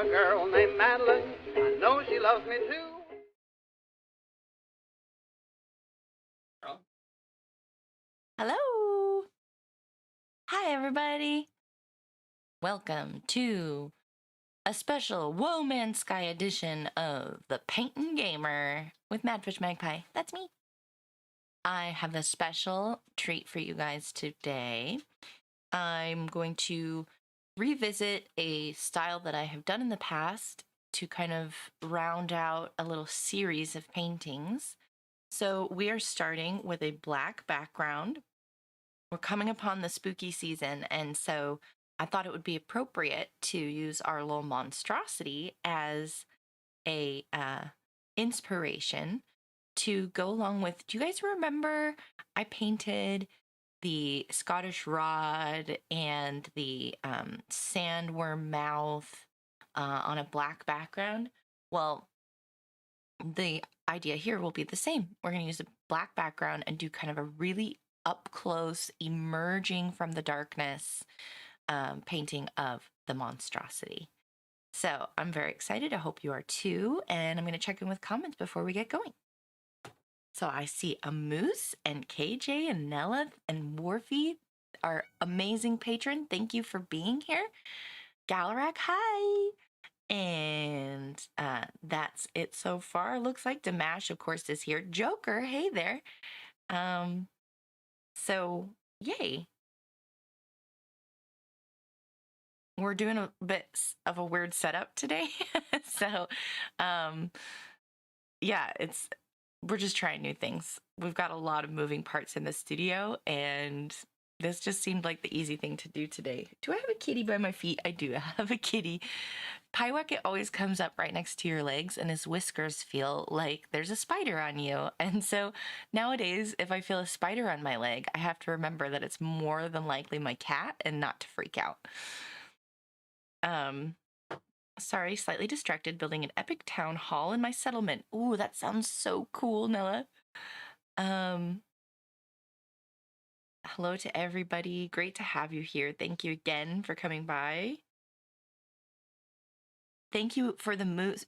a girl named Madeline. I know she loves me too. Hello! Hi, everybody! Welcome to a special Woe Man's Sky edition of the PaintinGamer with Madfish Magpie. That's me. I have a special treat for you guys today. I'm going to revisit a style that I have done in the past to kind of round out a little series of paintings. So we are starting with a black background. We're coming upon the spooky season, and so I thought it would be appropriate to use our little monstrosity as a inspiration to go along with. Do you guys remember I painted the Scottish rod and the sandworm mouth on a black background? Well, the idea here will be the same. We're going to use a black background and do kind of a really up close, emerging from the darkness painting of the monstrosity. So I'm very excited. I hope you are too. And I'm going to check in with comments before we get going. So I see a Moose and KJ and Nella and Morphe, our amazing patron. Thank you for being here. Galarak, hi. And that's it so far. Looks like Damash, of course, is here. Joker, hey there. So, yay. We're doing a bit of a weird setup today. So, yeah, we're just trying new things. We've got a lot of moving parts in the studio, and this just seemed like the easy thing to do today. Do I have a kitty by my feet? I do have a kitty. Pyewacket always comes up right next to your legs, and his whiskers feel like there's a spider on you. And so nowadays, if I feel a spider on my leg, I have to remember that it's more than likely my cat and not to freak out. Sorry, slightly distracted, building an epic town hall in my settlement. Ooh, that sounds so cool, Nella. Hello to everybody. Great to have you here. Thank you again for coming by. Thank you for the moose,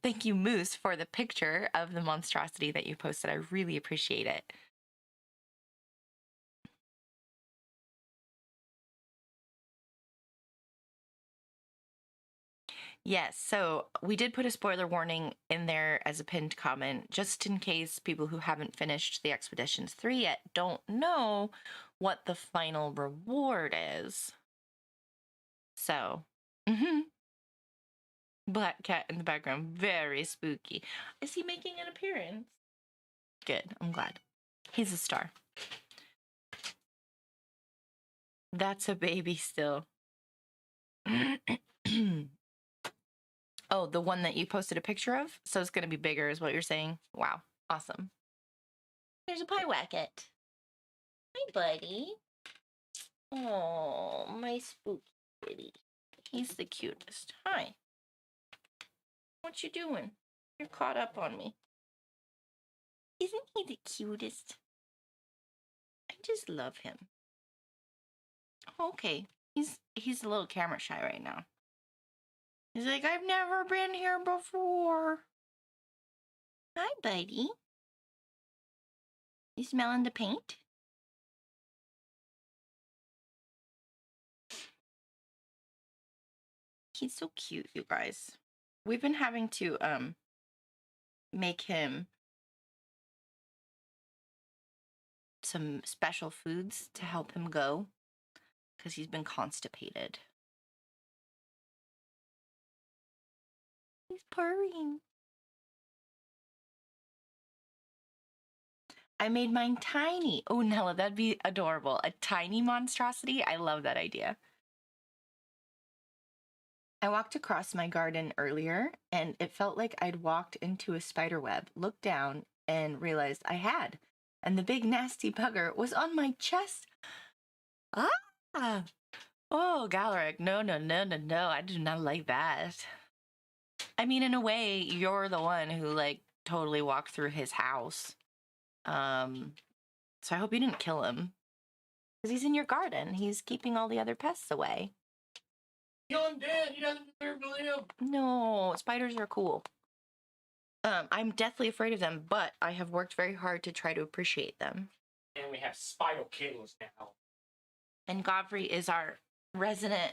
Thank you, Moose, for the picture of the monstrosity that you posted. I really appreciate it. Yes, so we did put a spoiler warning in there as a pinned comment, just in case people who haven't finished the Expeditions 3 yet don't know what the final reward is. So, Black cat in the background, very spooky. Is he making an appearance? Good, I'm glad. He's a star. That's a baby still. Oh, the one that you posted a picture of? So it's going to be bigger is what you're saying? Wow, awesome. There's a Pyewacket. Hi, buddy. Oh, my spooky kitty. He's the cutest. Hi. What you doing? You're caught up on me. Isn't he the cutest? I just love him. Okay, he's a little camera shy right now. He's like, I've never been here before. Hi, buddy. You smelling the paint? He's so cute, you guys. We've been having to make him some special foods to help him go because he's been constipated. He's purring. I made mine tiny. Oh, Nella, that'd be adorable. A tiny monstrosity. I love that idea. I walked across my garden earlier, and it felt like I'd walked into a spider web, looked down, and realized I had. And the big nasty bugger was on my chest. Ah! Oh, Galeric, no, I do not like that. I mean, in a way, you're the one who, like, totally walked through his house. So I hope you didn't kill him. Because he's in your garden. He's keeping all the other pests away. Kill him dead. He doesn't deserve to live. No, spiders are cool. I'm deathly afraid of them, but I have worked very hard to try to appreciate them. And we have spider killers now. And Godfrey is our resident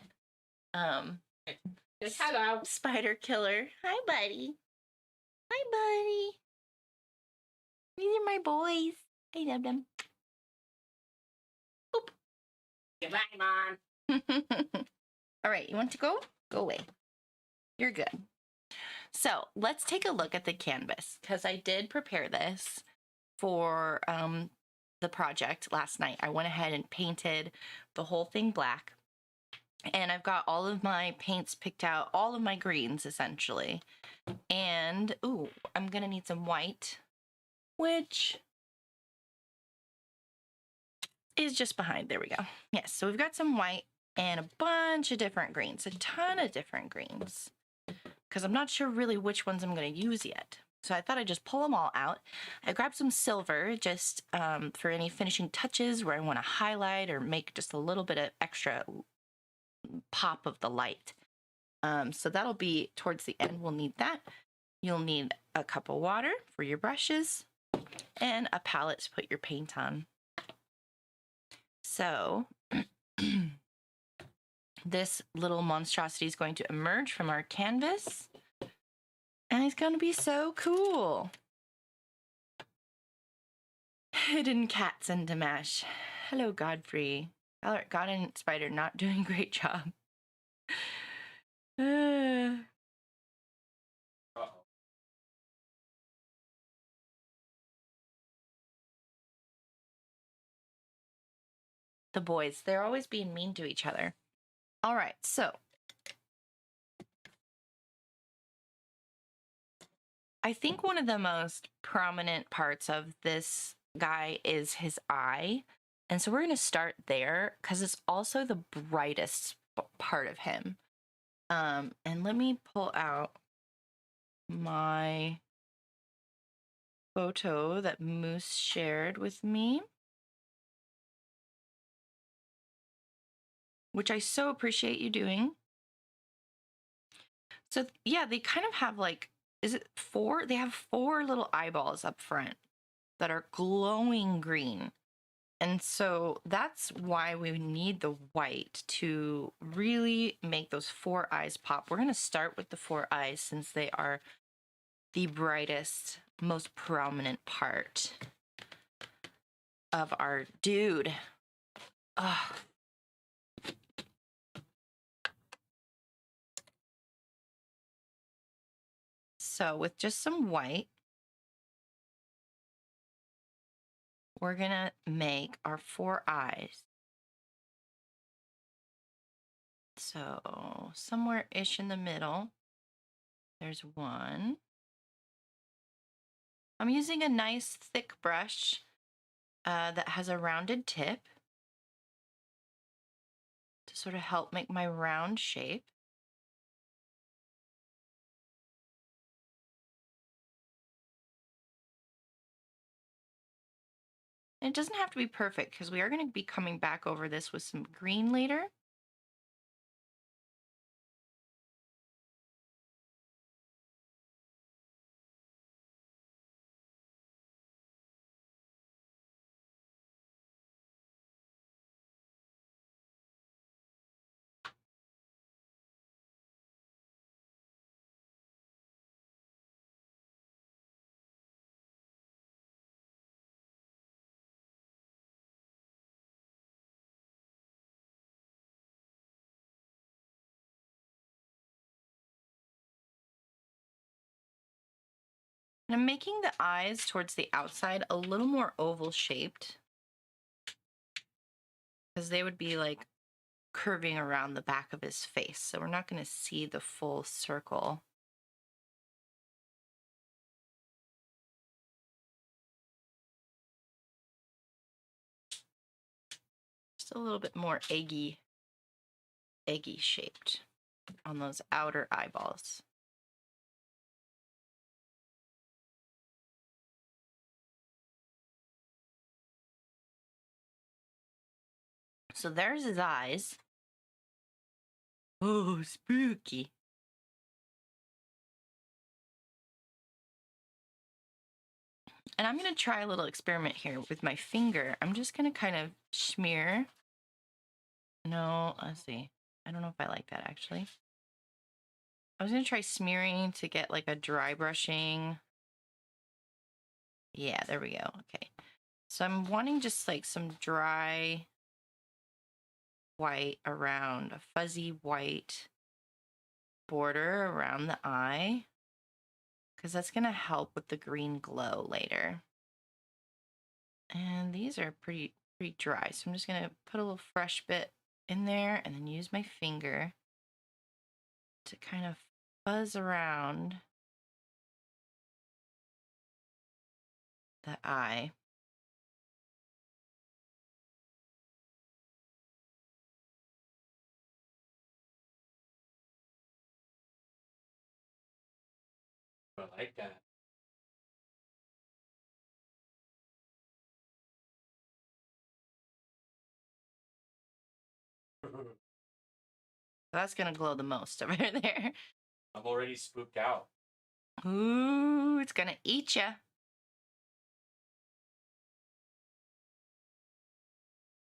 Hello. spider killer. Hi, buddy. Hi, buddy. These are my boys. I love them. Boop. Goodbye, Mom. All right, you want to go? Go away. You're good. So let's take a look at the canvas, because I did prepare this for the project last night. I went ahead and painted the whole thing black. And I've got all of my paints picked out, all of my greens essentially. And, ooh, I'm gonna need some white, which is just behind. There we go. Yes, so we've got some white and a bunch of different greens, a ton of different greens, because I'm not sure really which ones I'm gonna use yet. So I thought I'd just pull them all out. I grabbed some silver just for any finishing touches where I wanna highlight or make just a little bit of extra pop of the light. So that'll be towards the end. We'll need that. You'll need a cup of water for your brushes and a palette to put your paint on. So this little monstrosity is going to emerge from our canvas, and he's going to be so cool. Hidden cats in Dimash. Hello, Godfrey. God and Spider not doing a great job. Uh-oh. The boys, they're always being mean to each other. All right, so I think one of the most prominent parts of this guy is his eye. And so we're going to start there because it's also the brightest part of him. And let me pull out my photo that Moose shared with me, which I so appreciate you doing. So yeah, they kind of have like, is it 4? They have 4 little eyeballs up front that are glowing green. And so that's why we need the white to really make those 4 eyes pop. We're going to start with the 4 eyes since they are the brightest, most prominent part of our dude. Ugh. So with just some white, we're gonna make our 4 eyes. So somewhere-ish in the middle, there's 1. I'm using a nice thick brush that has a rounded tip to sort of help make my round shape. And it doesn't have to be perfect because we are going to be coming back over this with some green later. And I'm making the eyes towards the outside a little more oval shaped because they would be like curving around the back of his face. So we're not going to see the full circle. Just a little bit more eggy shaped on those outer eyeballs. So there's his eyes. Oh, spooky. And I'm going to try a little experiment here with my finger. I'm just going to kind of smear. No, let's see. I don't know if I like that, actually. I was going to try smearing to get like a dry brushing. Yeah, there we go. Okay. So I'm wanting just like some dry white around, a fuzzy white border around the eye, because that's going to help with the green glow later. And these are pretty dry, so I'm just going to put a little fresh bit in there and then use my finger to kind of fuzz around the eye. I like that. That's going to glow the most over there. I'm already spooked out. Ooh, it's going to eat ya.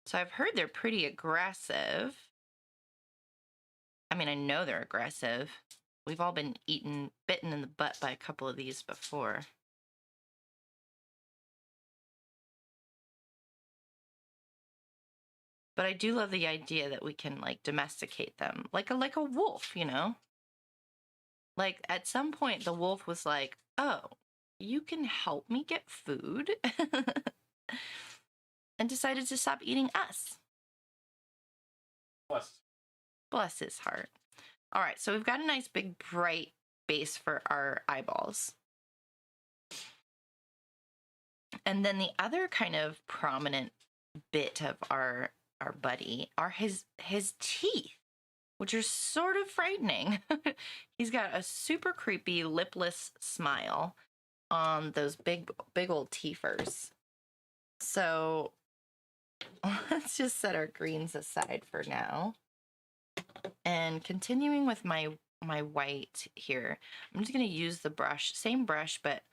So I've heard they're pretty aggressive. I mean, I know they're aggressive. We've all been bitten in the butt by a couple of these before. But I do love the idea that we can like domesticate them like a wolf, you know? Like at some point the wolf was like, "Oh, you can help me get food." And decided to stop eating us. Bless his heart. All right, so we've got a nice big bright base for our eyeballs. And then the other kind of prominent bit of our buddy are his teeth, which are sort of frightening. He's got a super creepy lipless smile on those big old teethers. So let's just set our greens aside for now. And continuing with my white here, I'm just going to use the brush, same brush, but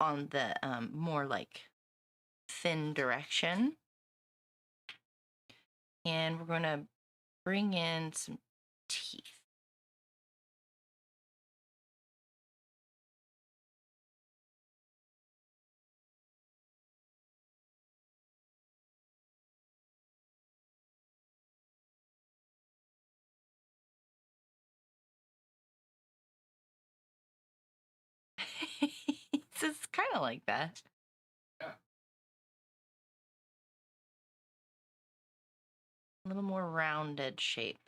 on the more like thin direction. And we're going to bring in some teeth. It's kind of like that. Yeah. A little more rounded shape.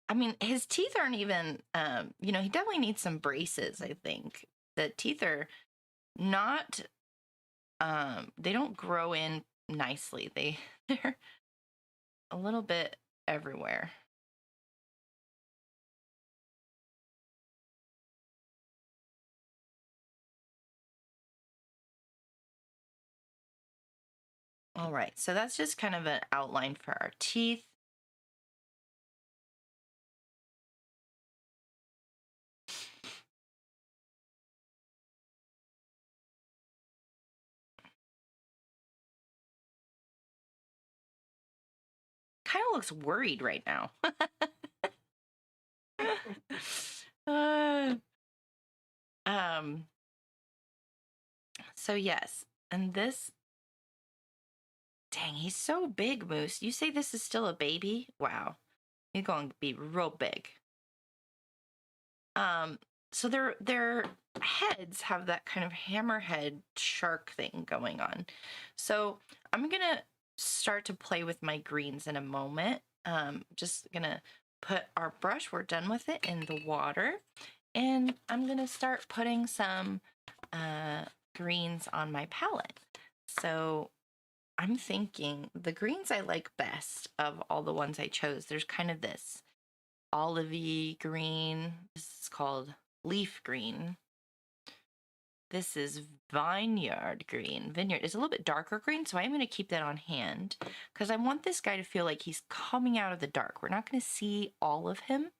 I mean, his teeth aren't even, you know, he definitely needs some braces, I think. The teeth are not, they don't grow in nicely. They're a little bit everywhere. All right, so that's just kind of an outline for our teeth. Kind of looks worried right now. So yes, and this, dang, he's so big, Moose. You say this is still a baby? Wow, he's going to be real big. So their heads have that kind of hammerhead shark thing going on. So I'm gonna start to play with my greens in a moment. Just gonna put our brush, we're done with it, in the water, and I'm gonna start putting some greens on my palette. So I'm thinking the greens I like best of all the ones I chose, there's kind of this olivey green. This is called leaf green. This is Vineyard Green. Vineyard is a little bit darker green, so I'm going to keep that on hand because I want this guy to feel like he's coming out of the dark. We're not going to see all of him.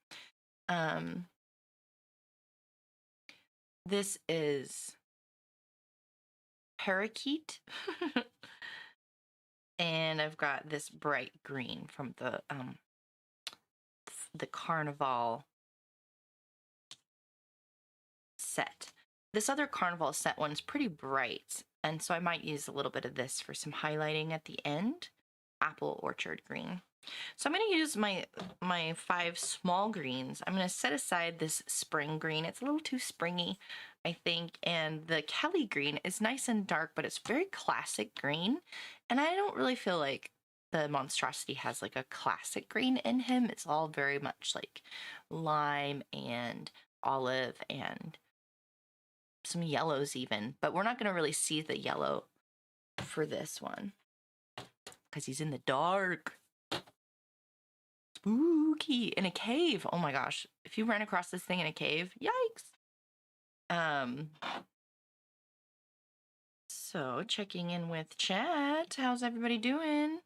This is Parakeet. And I've got this bright green from the Carnival set. This other Carnival set one's pretty bright, and so I might use a little bit of this for some highlighting at the end. Apple Orchard Green. So I'm going to use my 5 small greens. I'm going to set aside this spring green. It's a little too springy, I think, and the Kelly green is nice and dark, but it's very classic green, and I don't really feel like the Monstrosity has like a classic green in him. It's all very much like lime and olive and some yellows even, but we're not going to really see the yellow for this one because he's in the dark. Spooky. In a cave. Oh my gosh. If you ran across this thing in a cave, yikes. So checking in with chat. How's everybody doing?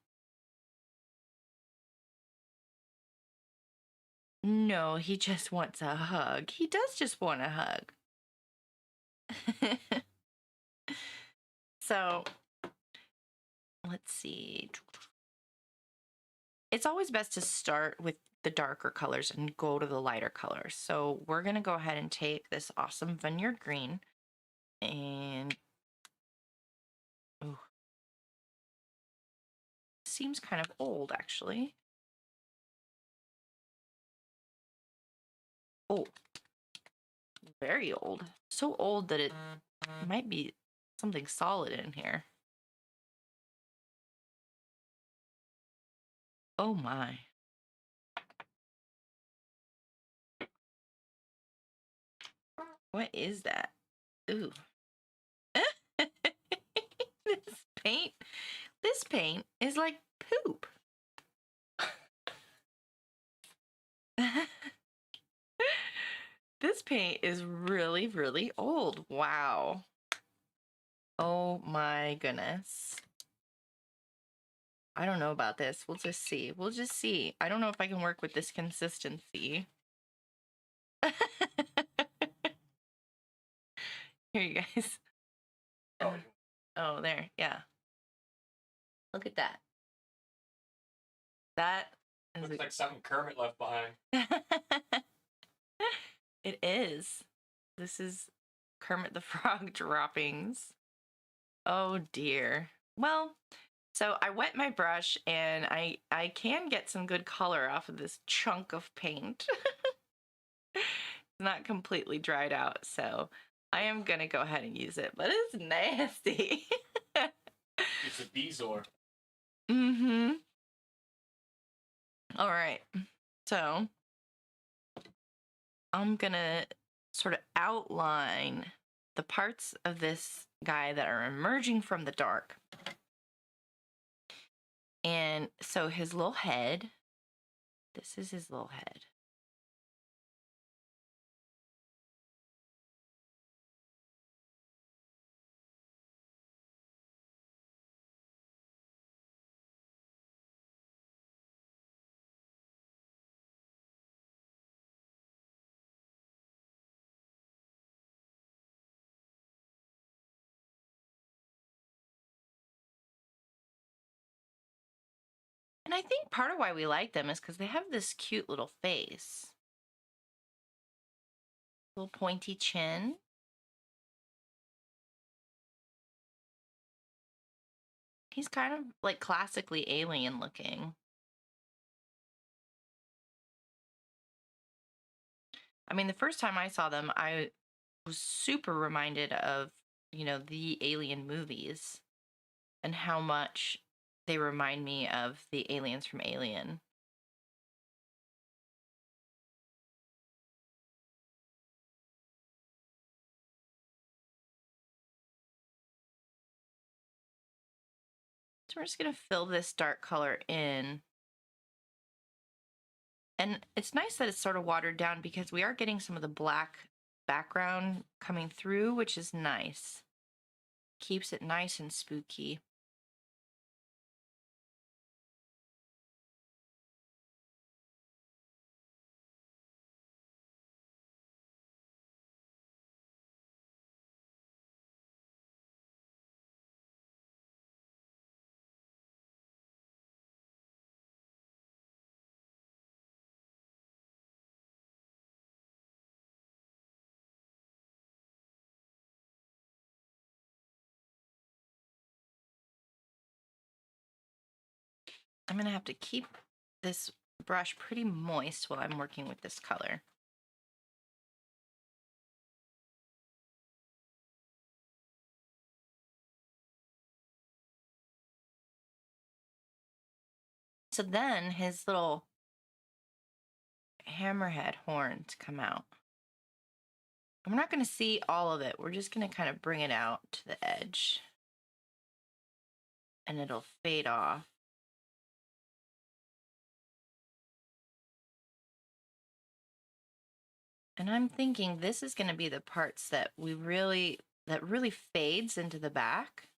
No, he just wants a hug. He does just want a hug. So let's see. It's always best to start with the darker colors and go to the lighter colors. So we're going to go ahead and take this awesome Vineyard Green and seems kind of old actually. Oh, very old. So old that it might be something solid in here. Oh my. What is that? Ooh. This paint is like poop. This paint is really, really old. Wow. Oh my goodness. I don't know about this. We'll just see. We'll just see. I don't know if I can work with this consistency. Here, you guys. Oh, there. Yeah. Look at that. That is looks like something Kermit left behind. It is. This is Kermit the Frog droppings. Oh dear. Well, so I wet my brush and I can get some good color off of this chunk of paint. It's not completely dried out, so I am gonna go ahead and use it, but it's nasty. It's a Beezor. Mm-hmm. All right. So I'm gonna sort of outline the parts of this guy that are emerging from the dark. And so his little head, this is his little head. And I think part of why we like them is because they have this cute little face. Little pointy chin. He's kind of like classically alien looking. I mean, the first time I saw them, I was super reminded of, you know, the Alien movies and how much they remind me of the aliens from Alien. So we're just going to fill this dark color in. And it's nice that it's sort of watered down because we are getting some of the black background coming through, which is nice. Keeps it nice and spooky. I'm going to have to keep this brush pretty moist while I'm working with this color. So then his little hammerhead horns come out. And we're not going to see all of it. We're just going to kind of bring it out to the edge. And it'll fade off. And I'm thinking this is going to be the parts that really fades into the back.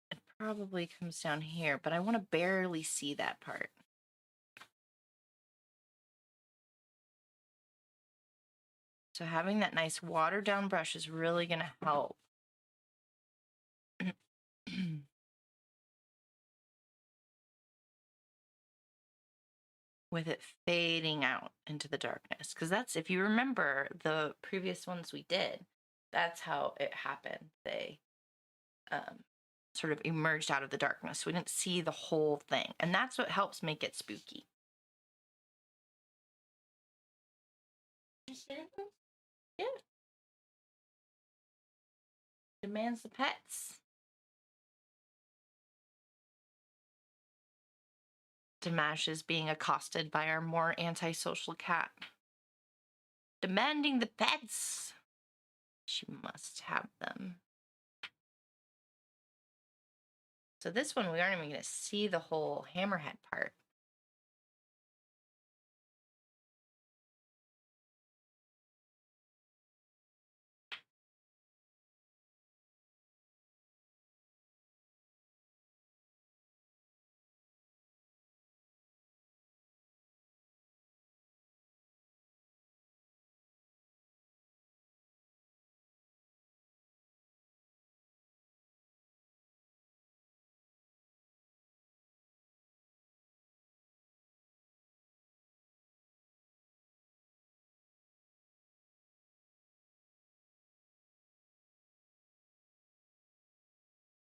It probably comes down here, but I want to barely see that part. So having that nice watered down brush is really going to help. With it fading out into the darkness. Because that's, if you remember the previous ones we did, that's how it happened. They sort of emerged out of the darkness. We didn't see the whole thing. And that's what helps make it spooky. Yeah. Demands the pets. Dimash is being accosted by our more antisocial cat. Demanding the pets. She must have them. So this one, we aren't even going to see the whole hammerhead part.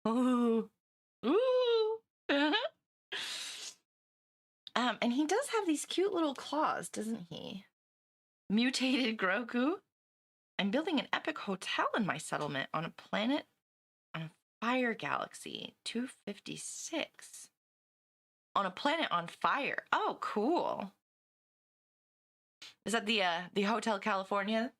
Ooh. Ooh. And he does have these cute little claws, doesn't he? Mutated Grogu. I'm building an epic hotel in my settlement on a planet on a fire galaxy. 256. On a planet on fire. Oh, cool. Is that the Hotel California?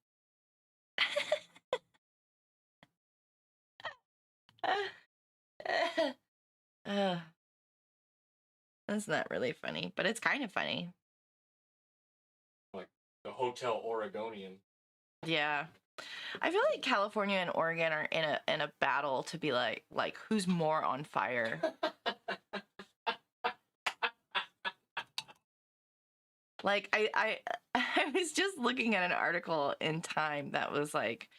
That's not really funny, but it's kind of funny. Like the Hotel Oregonian. Yeah. I feel like California and Oregon are in a battle to be like who's more on fire. Like I was just looking at an article in Time that was like,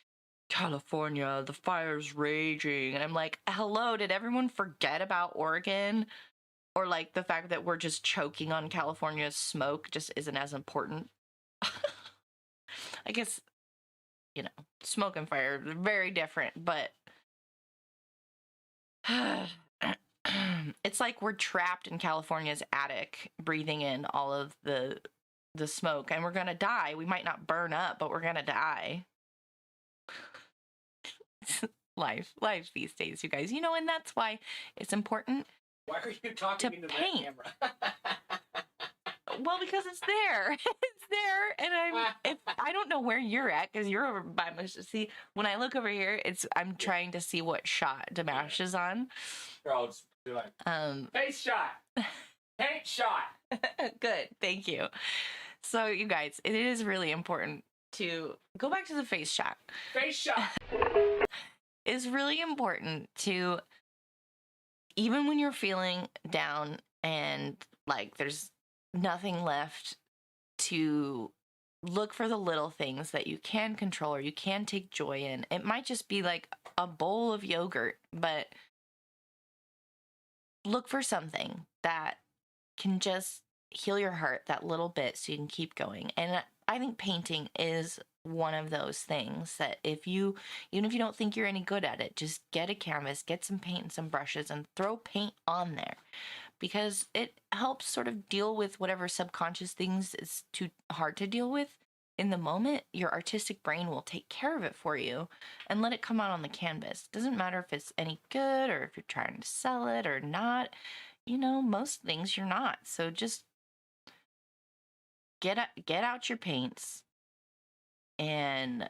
California, the fire's raging. And I'm like, hello, did everyone forget about Oregon? Or like the fact that we're just choking on California's smoke just isn't as important. I guess, you know, smoke and fire are very different, but it's like we're trapped in California's attic, breathing in all of the smoke, and we're gonna die. We might not burn up, but we're gonna die. life these days, you guys. You know, and that's why it's important. Why are you talking to into paint. that camera? Well, because it's there. It's there, and I don't know where you're at because you're over by my. See, when I look over here, I'm trying to see what shot Dimash is on. I'll just be like, face shot, paint shot. Good, thank you. So, you guys, it is really important to go back to the face shot. Face shot. It's really important to, even when you're feeling down and like there's nothing left, to look for the little things that you can control or you can take joy in. It might just be like a bowl of yogurt, but look for something that can just heal your heart that little bit so you can keep going. And I think painting is one of those things that even if you don't think you're any good at it, just get a canvas, get some paint and some brushes and throw paint on there, because it helps sort of deal with whatever subconscious things is too hard to deal with in the moment. Your artistic brain will take care of it for you and let it come out on the canvas. Doesn't matter if it's any good or if you're trying to sell it or not. Most things you're not. So just get out your paints and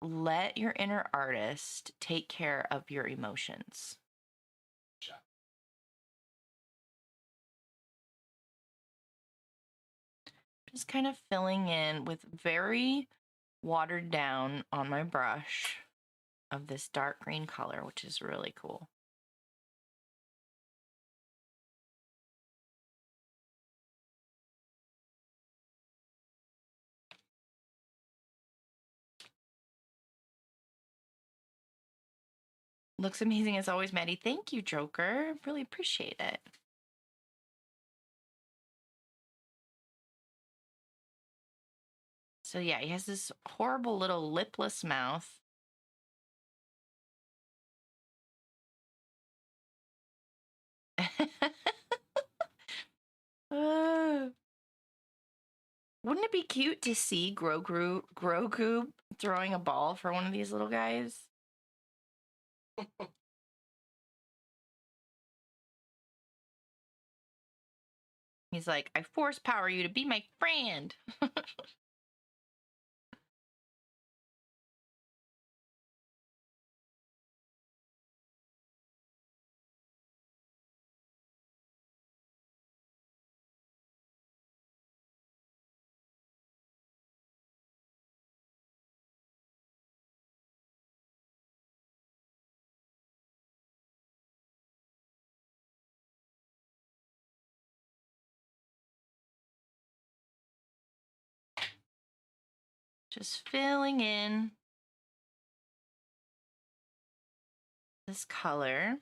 let your inner artist take care of your emotions. Just kind of filling in with very watered down on my brush of this dark green color, which is really cool. Looks amazing as always, Maddie. Thank you, Joker. Really appreciate it. So yeah, he has this horrible little lipless mouth. Wouldn't it be cute to see Grogu throwing a ball for one of these little guys? He's like, I force power you to be my friend. Just filling in this color.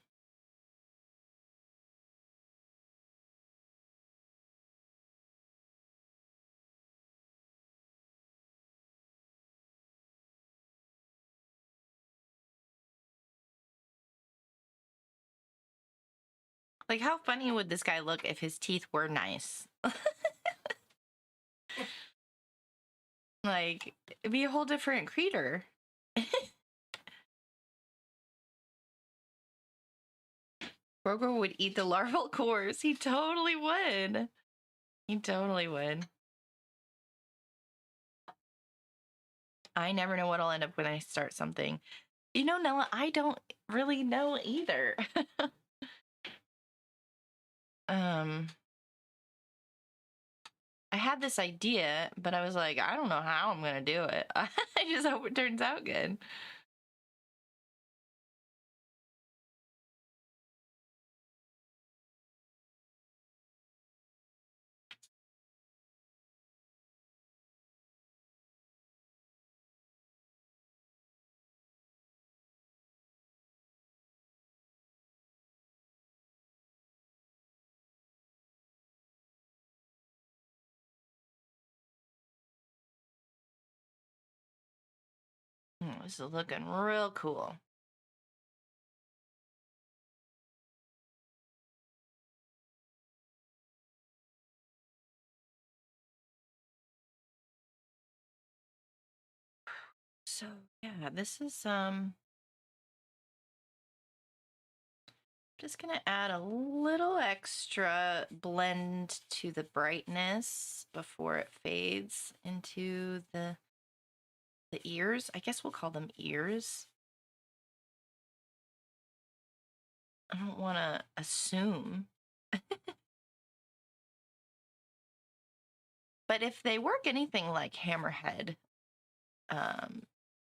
Like, how funny would this guy look if his teeth were nice? Like, it'd be a whole different creature. Grogu would eat the larval cores. He totally would. He totally would. I never know what I'll end up when I start something. Nella, I don't really know either. I had this idea, but I was like, I don't know how I'm going to do it. I just hope it turns out good. This is looking real cool. So yeah, this is just gonna add a little extra blend to the brightness before it fades into the ears. I guess we'll call them ears. I don't want to assume. But if they work anything like Hammerhead,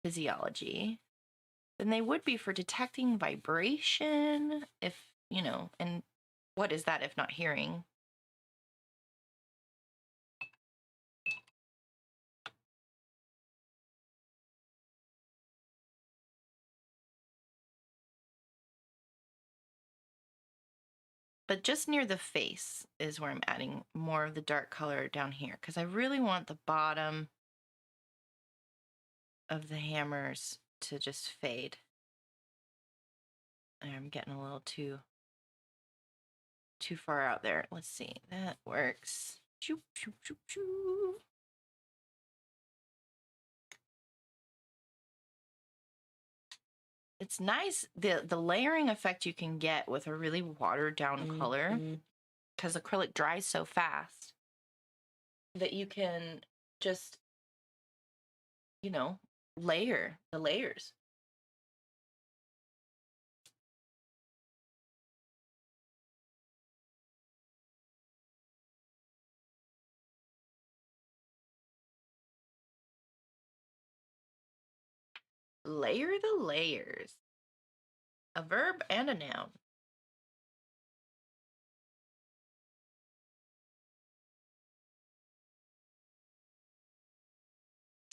physiology than they would be for detecting vibration, if, you know, and what is that if not hearing? But just near the face is where I'm adding more of the dark color down here, because I really want the bottom of the hammers to just fade. I'm getting a little too far out there. Let's see. That works. Choo, choo, choo, choo. It's nice, the layering effect you can get with a really watered down color, because acrylic dries so fast that you can just, you know, layer the layers. Layer the layers. A verb and a noun.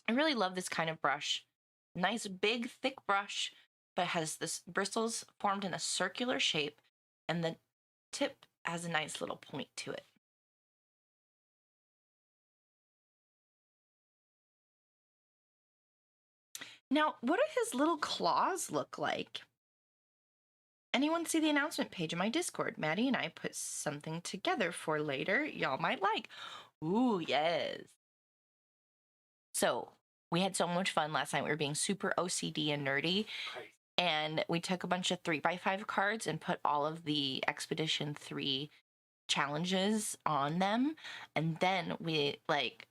I really love this kind of brush. Nice, big, thick brush, but has this bristles formed in a circular shape, and the tip has a nice little point to it. Now, what do his little claws look like? Anyone see the announcement page in my Discord? Maddie and I put something together for later y'all might like. Ooh, yes. So we had so much fun last night. We were being super OCD and nerdy. And we took a bunch of 3x5 cards and put all of the Expedition 3 challenges on them. And then we, like,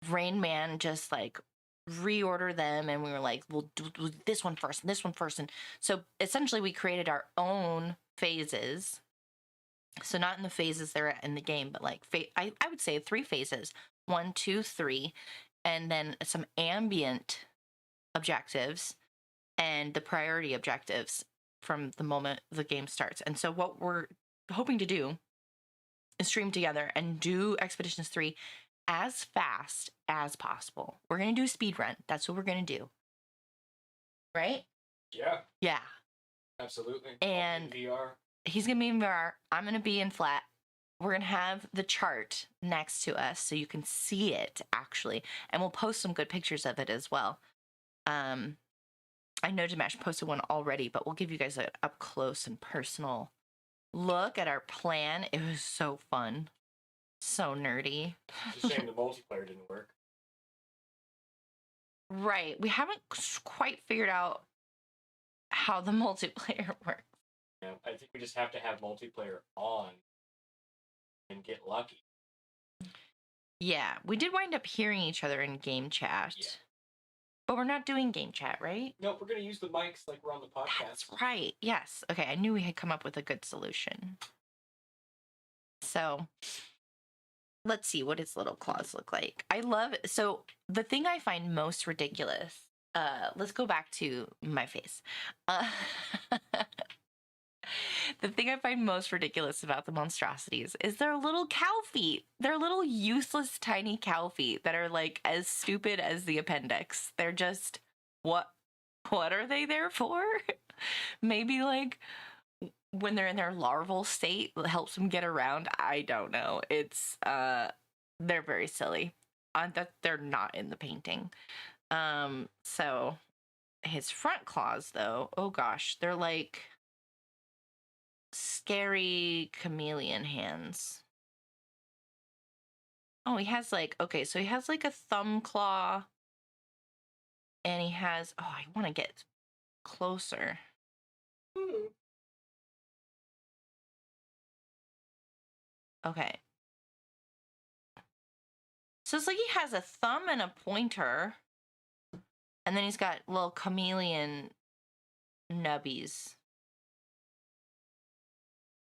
Rain Man just, like, reorder them, and we were like, we'll do this one first and this one first. And so essentially we created our own phases. So not in the phases that are in the game, but like I would say 3 phases: 1, 2, 3, and then some ambient objectives and the priority objectives from the moment the game starts. And so what we're hoping to do is stream together and do Expeditions 3 as fast as possible. We're going to do a speed run. That's what we're going to do. Right? Yeah. Yeah. Absolutely. And VR. He's going to be in VR. I'm going to be in flat. We're going to have the chart next to us so you can see it, actually. And we'll post some good pictures of it as well. I know Dimash posted one already, but we'll give you guys an up close and personal look at our plan. It was so fun. So nerdy. It's a shame the multiplayer didn't work. Right. We haven't quite figured out how the multiplayer works. Yeah, I think we just have to have multiplayer on and get lucky. Yeah, we did wind up hearing each other in game chat. Yeah. But we're not doing game chat, right? No, we're going to use the mics like we're on the podcast. That's right. Yes. Okay, I knew we had come up with a good solution. So, let's see what his little claws look like. I love it. So, the thing I find most ridiculous, let's go back to my face. The thing I find most ridiculous about the monstrosities is their little cow feet. They're little useless tiny cow feet that are like as stupid as the appendix. They're just, what are they there for? Maybe like when they're in their larval state, it helps them get around. I don't know. It's they're very silly. That they're not in the painting. So his front claws though, oh gosh, they're like scary chameleon hands. Oh, he has like, okay, so he has like a thumb claw, and he has, oh, I want to get closer. Okay. So it's like he has a thumb and a pointer, and then he's got little chameleon nubbies.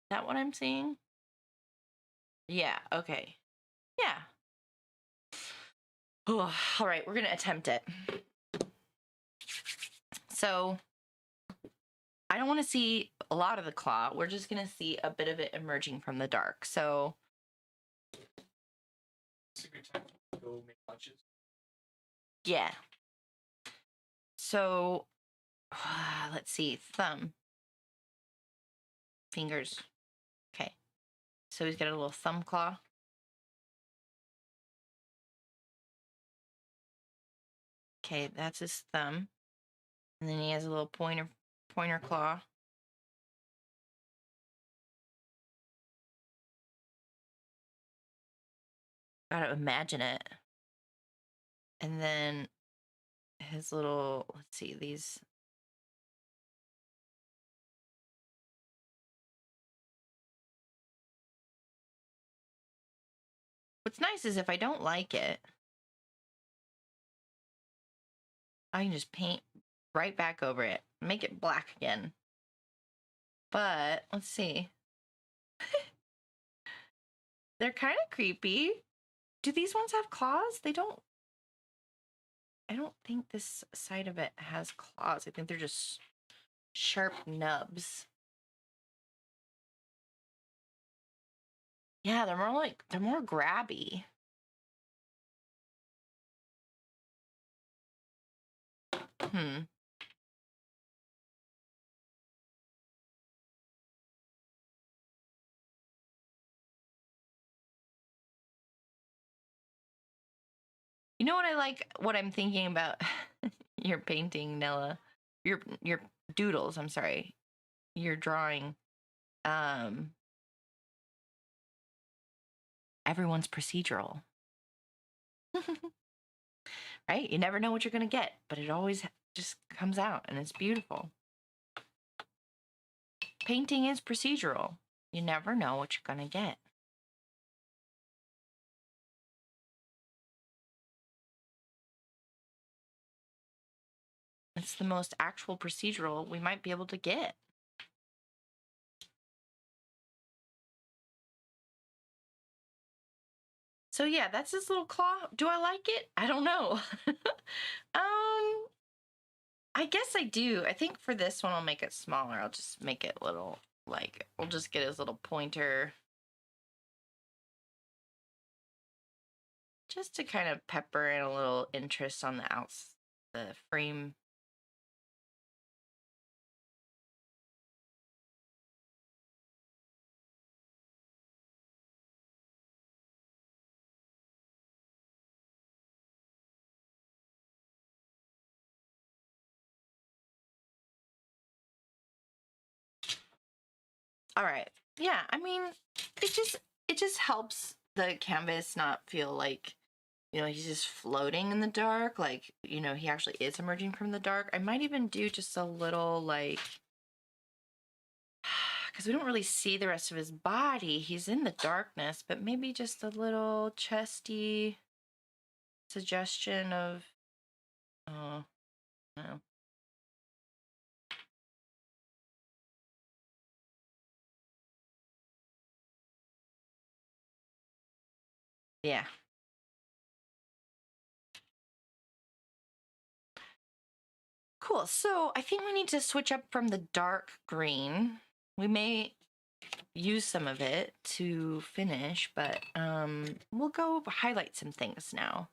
Is that what I'm seeing? Yeah, okay. Yeah. Oh, all right, we're going to attempt it. So I don't want to see a lot of the claw. We're just going to see a bit of it emerging from the dark. So It's a good time to go make lunches. yeah. So let's see. Thumb. Fingers. Okay. So he's got a little thumb claw. Okay, that's his thumb. And then he has a little pointer claw. Gotta imagine it. And then his little, let's see, these. What's nice is if I don't like it, I can just paint right back over it, make it black again. But let's see. They're kind of creepy. Do these ones have claws? They don't. I don't think this side of it has claws. I think they're just sharp nubs. Yeah, they're more grabby. You know what I like? What I'm thinking about your painting, Nella. Your doodles. I'm sorry. Your drawing. Everyone's procedural. Right? You never know what you're gonna get, but it always just comes out, and it's beautiful. Painting is procedural. You never know what you're gonna get. It's the most actual procedural we might be able to get. So yeah, that's his little claw. Do I like it? I don't know. I guess I do. I think for this one, I'll make it smaller. I'll just make it little, like, we'll just get his little pointer. Just to kind of pepper in a little interest on the frame. All right. Yeah, I mean, it just helps the canvas not feel like, you know, he's just floating in the dark. Like, you know, he actually is emerging from the dark. I might even do just a little, like, because we don't really see the rest of his body. He's in the darkness, but maybe just a little chesty suggestion of, oh, no. Yeah. Cool. So I think we need to switch up from the dark green. We may use some of it to finish, but we'll go highlight some things now.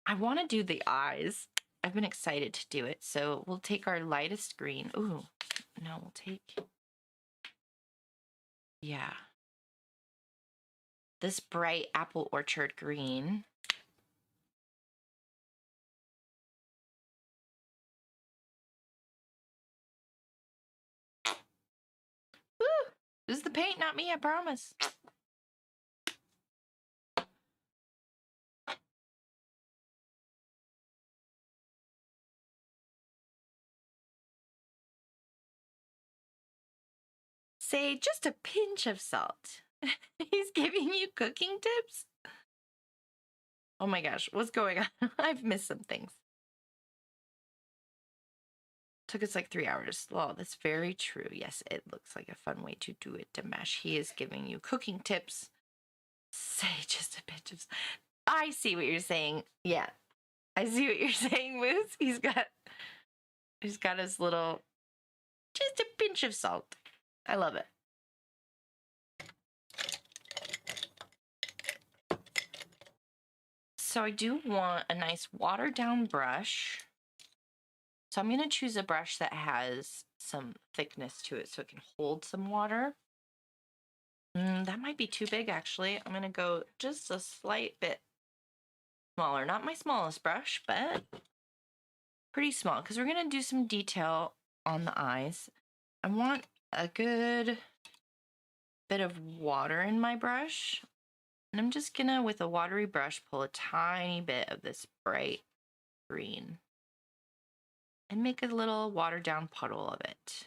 I want to do the eyes. I've been excited to do it. So we'll take our lightest green. Ooh, no, we'll take, yeah, this bright apple orchard green. Woo! This is the paint, not me, I promise. Say just a pinch of salt. He's giving you cooking tips? Oh my gosh, what's going on? I've missed some things. Took us like 3 hours. Well, that's very true. Yes, it looks like a fun way to do it, Dimash. He is giving you cooking tips. Say just a pinch of... I see what you're saying. Yeah, I see what you're saying, Moose. He's got his little, just a pinch of salt. I love it. So I do want a nice watered down brush. So I'm going to choose a brush that has some thickness to it so it can hold some water. That might be too big, actually. I'm going to go just a slight bit smaller. Not my smallest brush, but pretty small, because we're going to do some detail on the eyes. I want a good bit of water in my brush. And I'm just going to, with a watery brush, pull a tiny bit of this bright green and make a little watered down puddle of it.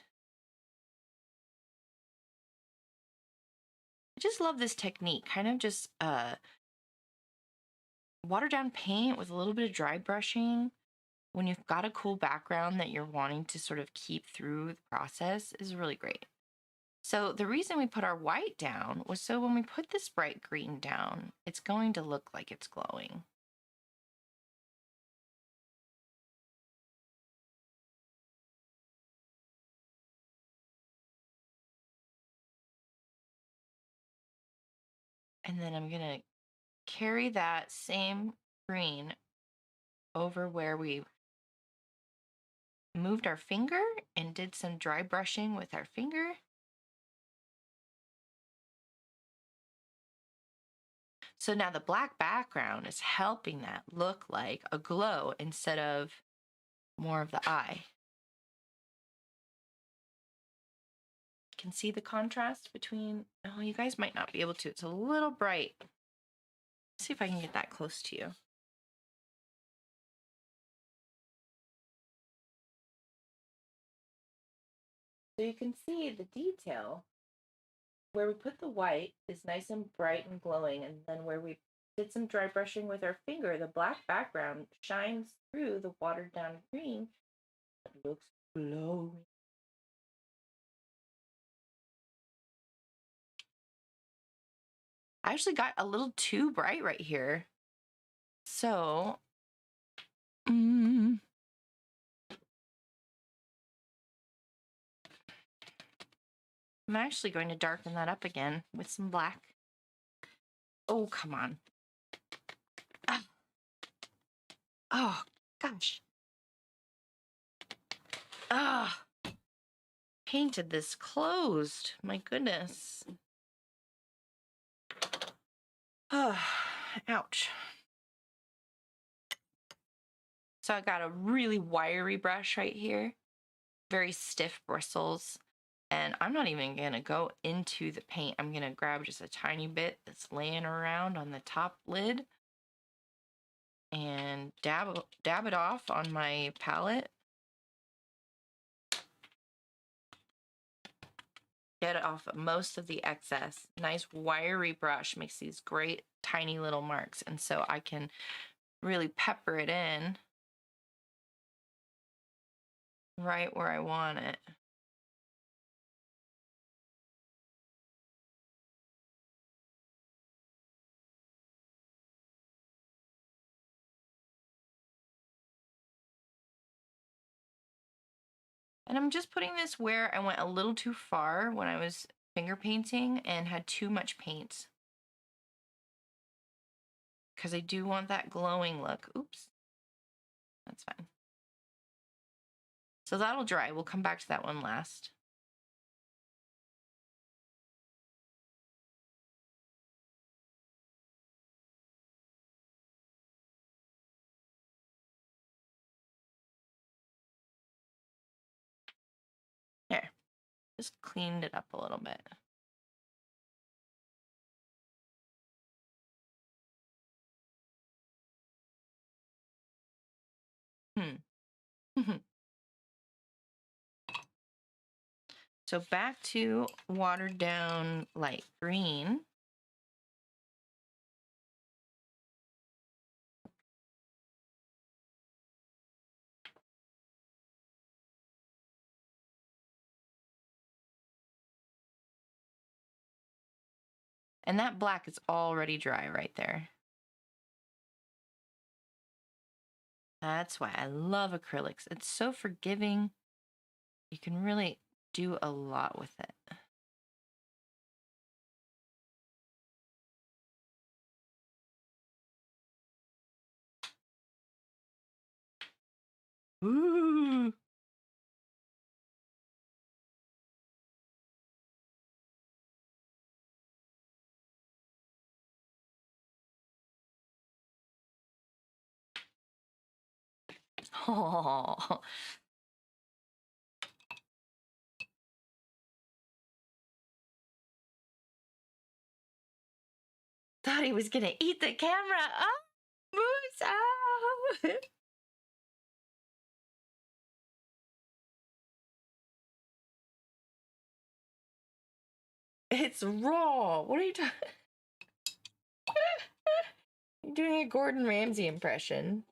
I just love this technique, kind of just watered down paint with a little bit of dry brushing when you've got a cool background that you're wanting to sort of keep through the process is really great. So the reason we put our white down was so when we put this bright green down, it's going to look like it's glowing. And then I'm going to carry that same green over where we moved our finger and did some dry brushing with our finger. So now the black background is helping that look like a glow instead of more of the eye. You can see the contrast between, oh, you guys might not be able to. It's a little bright. Let's see if I can get that close to you. So you can see the detail where we put the white is nice and bright and glowing, and then where we did some dry brushing with our finger, the black background shines through the watered down green. It looks glowing. I actually got a little too bright right here. So, I'm actually going to darken that up again with some black. Oh, come on. Ah. Oh, gosh. Ah. Painted this closed. My goodness. Oh, ouch. So I got a really wiry brush right here. Very stiff bristles. And I'm not even going to go into the paint. I'm going to grab just a tiny bit that's laying around on the top lid and dab it off on my palette. Get off most of the excess. Nice wiry brush makes these great tiny little marks. And so I can really pepper it in right where I want it. And I'm just putting this where I went a little too far when I was finger painting and had too much paint. Because I do want that glowing look. Oops. That's fine. So that'll dry. We'll come back to that one last. Here. Just cleaned it up a little bit. So back to watered down light green. And that black is already dry right there. That's why I love acrylics. It's so forgiving. You can really do a lot with it. Ooh. Oh. Thought he was gonna eat the camera. Oh, Moose! Oh. It's raw. What are you talking? You're doing a Gordon Ramsay impression.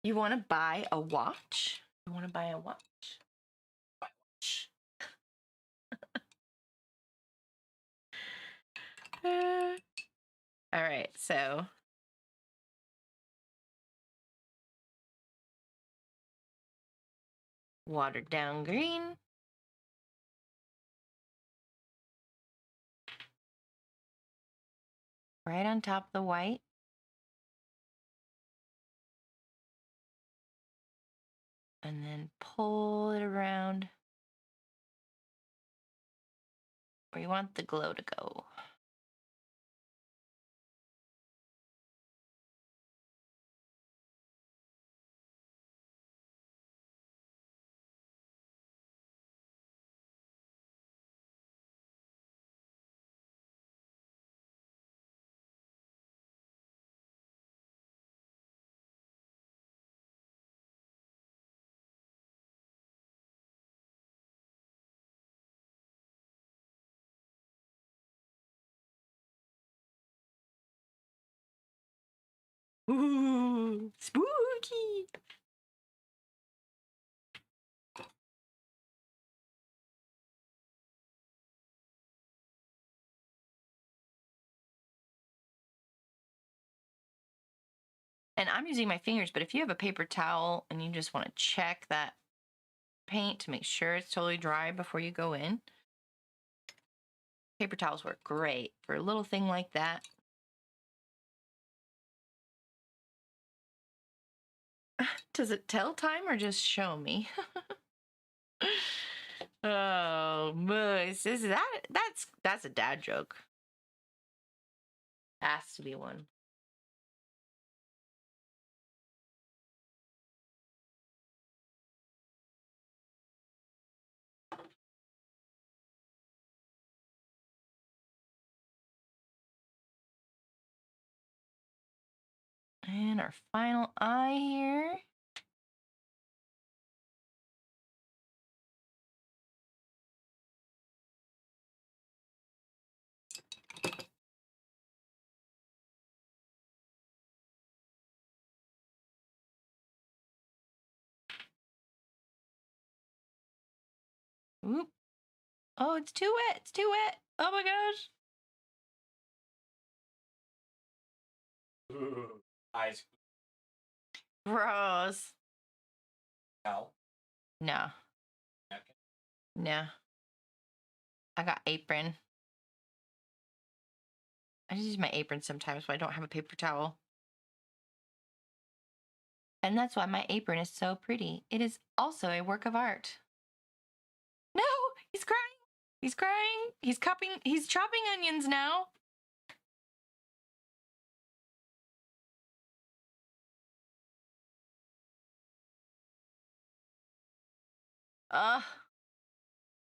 You want to buy a watch? You want to buy a watch? Buy a watch. All right, so watered down green. Right on top of the white. And then pull it around where you want the glow to go. Ooh, spooky. And I'm using my fingers, but if you have a paper towel and you just want to check that paint to make sure it's totally dry before you go in, paper towels work great for a little thing like that. Does it tell time or just show me? Oh, Moose, is that's a dad joke. Has to be one. And our final eye here. Oop. Oh, it's too wet. It's too wet. Oh my gosh. Ooh, eyes. Gross. Ow. No. Napkin. No. I got apron. I just use my apron sometimes when I don't have a paper towel. And that's why my apron is so pretty. It is also a work of art. No, he's crying. He's crying. He's chopping onions now.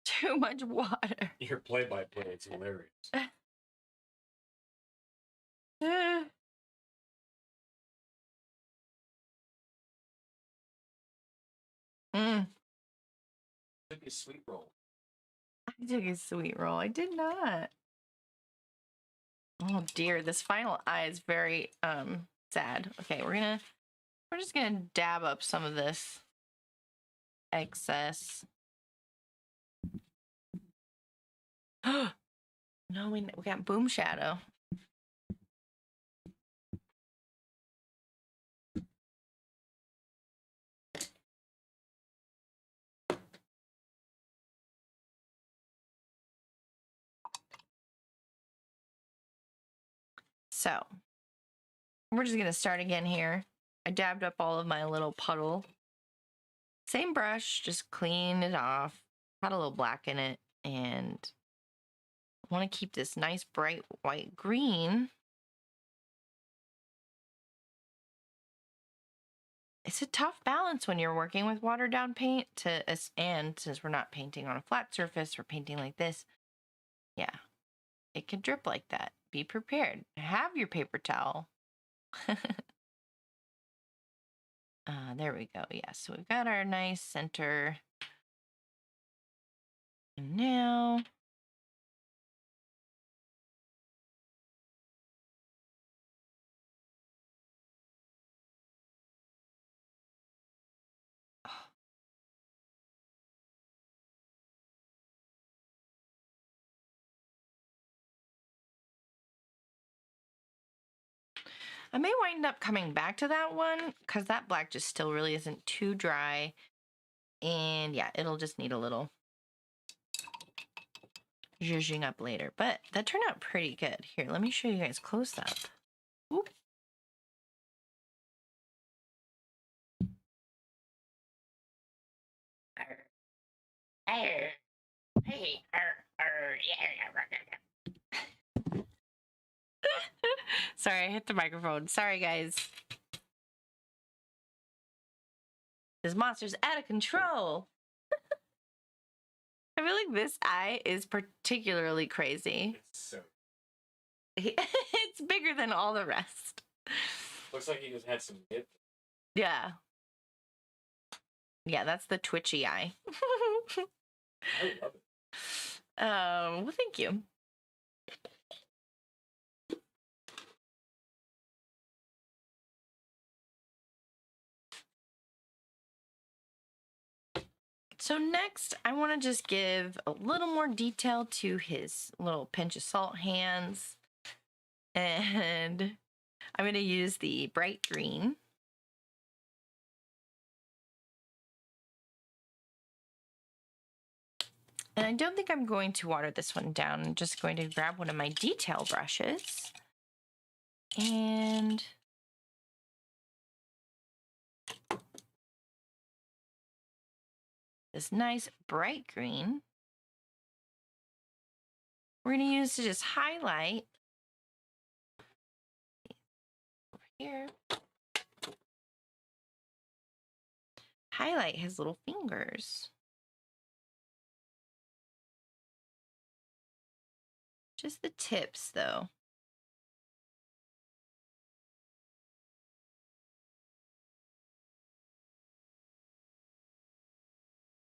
Too much water. Your play-by-play, it's hilarious. Took a sweet roll. I took a sweet roll. I did not. Oh dear, this final eye is very sad. Okay, we're just gonna dab up some of this excess. No, we got Boom Shadow. So we're just gonna start again here. I dabbed up all of my little puddle. Same brush, just clean it off. Had a little black in it, and I want to keep this nice bright white green. It's a tough balance when you're working with watered down paint and since we're not painting on a flat surface, we're painting like this. Yeah, it can drip like that. Be prepared. Have your paper towel. There we go. Yeah, so we've got our nice center. And now I may wind up coming back to that one because that black just still really isn't too dry. And yeah, it'll just need a little zhuzhing up later. But that turned out pretty good. Here, let me show you guys close up. Oop. Sorry, I hit the microphone. Sorry, guys. This monster's out of control. I feel like this eye is particularly crazy. It's bigger than all the rest. Looks like he just had some dip. Yeah. Yeah, that's the twitchy eye. I love it. Well, thank you. So next, I want to just give a little more detail to his little pinch of salt hands. And I'm going to use the bright green. And I don't think I'm going to water this one down. I'm just going to grab one of my detail brushes. And this nice bright green we're going to use to just highlight over here. Highlight his little fingers. Just the tips, though.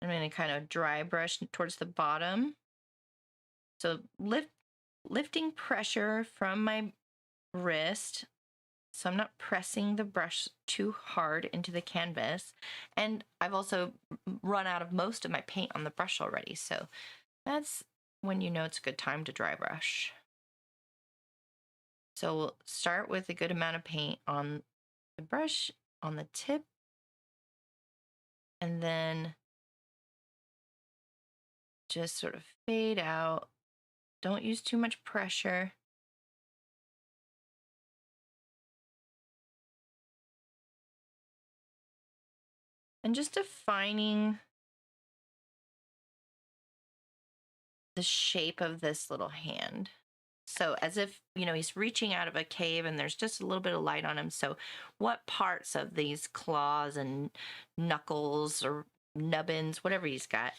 I'm going to kind of dry brush towards the bottom. So lifting pressure from my wrist. So I'm not pressing the brush too hard into the canvas. And I've also run out of most of my paint on the brush already. So that's when you know it's a good time to dry brush. So we'll start with a good amount of paint on the brush, on the tip, and then just sort of fade out. Don't use too much pressure. And just defining the shape of this little hand. So as if, you know, he's reaching out of a cave and there's just a little bit of light on him. So what parts of these claws and knuckles or nubbins, whatever he's got,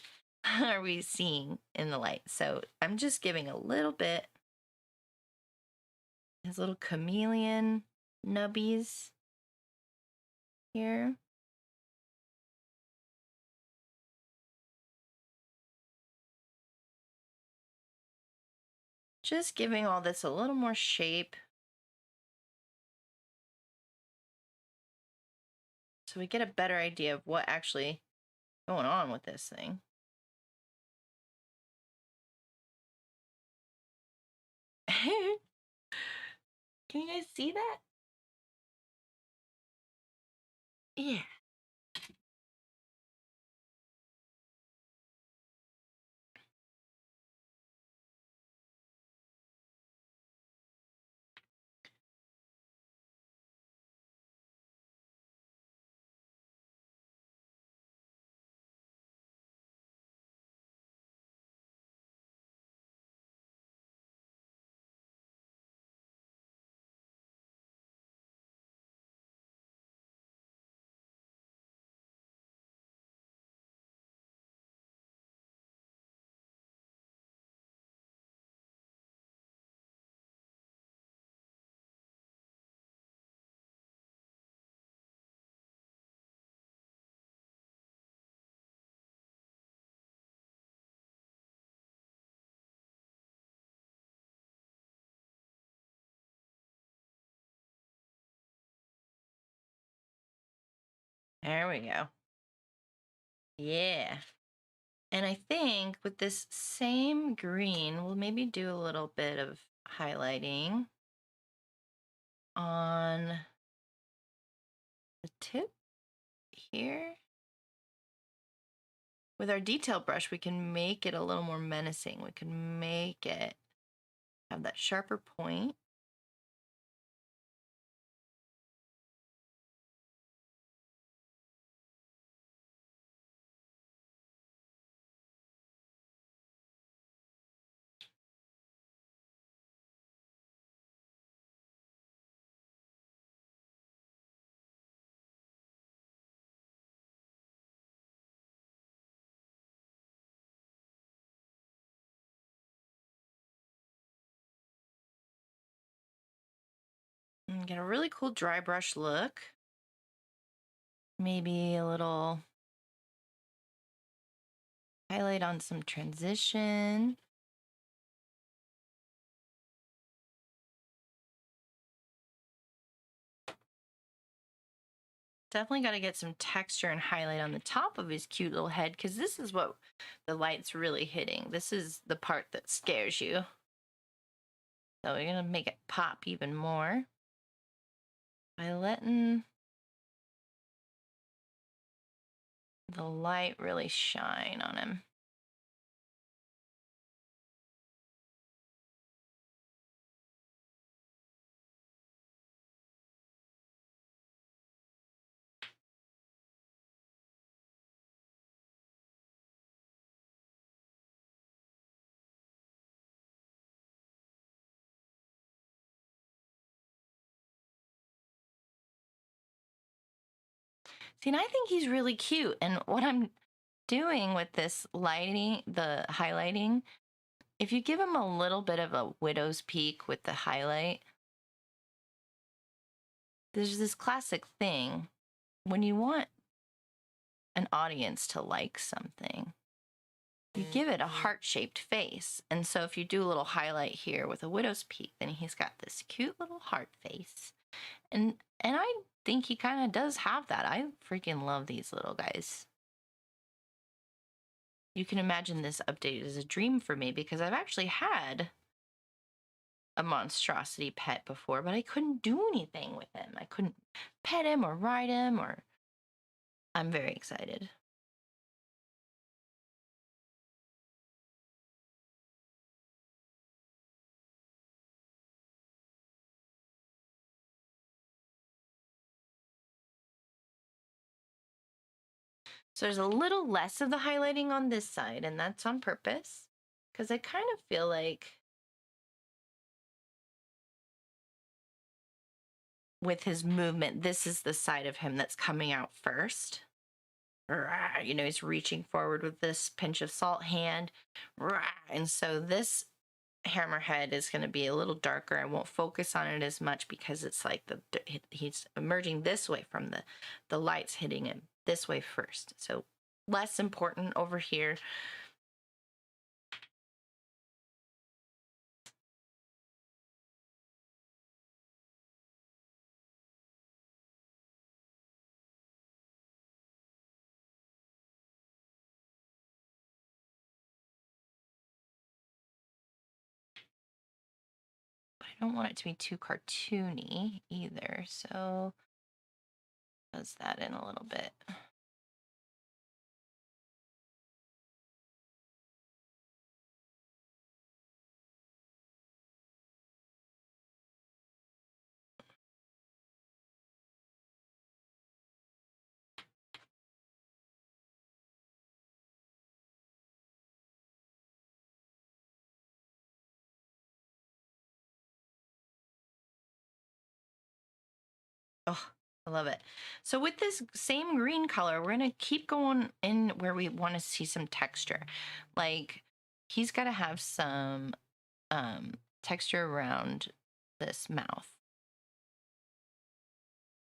are we seeing in the light? So I'm just giving a little bit. His little chameleon nubbies here. Just giving all this a little more shape. So we get a better idea of what actually going on with this thing. Can you guys see that? Yeah. There we go. Yeah. And I think with this same green, we'll maybe do a little bit of highlighting on the tip here. With our detail brush, we can make it a little more menacing. We can make it have that sharper point. And get a really cool dry brush look. Maybe a little highlight on some transition. Definitely got to get some texture and highlight on the top of his cute little head, because this is what the light's really hitting. This is the part that scares you. So we're going to make it pop even more by letting the light really shine on him. See, and I think he's really cute. And what I'm doing with this lighting, the highlighting, if you give him a little bit of a widow's peak with the highlight, there's this classic thing. When you want an audience to like something, you give it a heart-shaped face. And so if you do a little highlight here with a widow's peak, then he's got this cute little heart face. And I think he kind of does have that. I freaking love these little guys. You can imagine this update is a dream for me, because I've actually had a monstrosity pet before, but I couldn't do anything with him. I couldn't pet him or ride him, or I'm very excited. So there's a little less of the highlighting on this side, and that's on purpose, because I kind of feel like with his movement, this is the side of him that's coming out first. You know, he's reaching forward with this pinch of salt hand. And so this hammerhead is going to be a little darker. I won't focus on it as much, because it's like he's emerging this way from the lights hitting him this way first. So less important over here. I don't want it to be too cartoony either, so fuzz that in a little bit. Oh, I love it. So with this same green color, we're going to keep going in where we want to see some texture. Like he's got to have some texture around this mouth.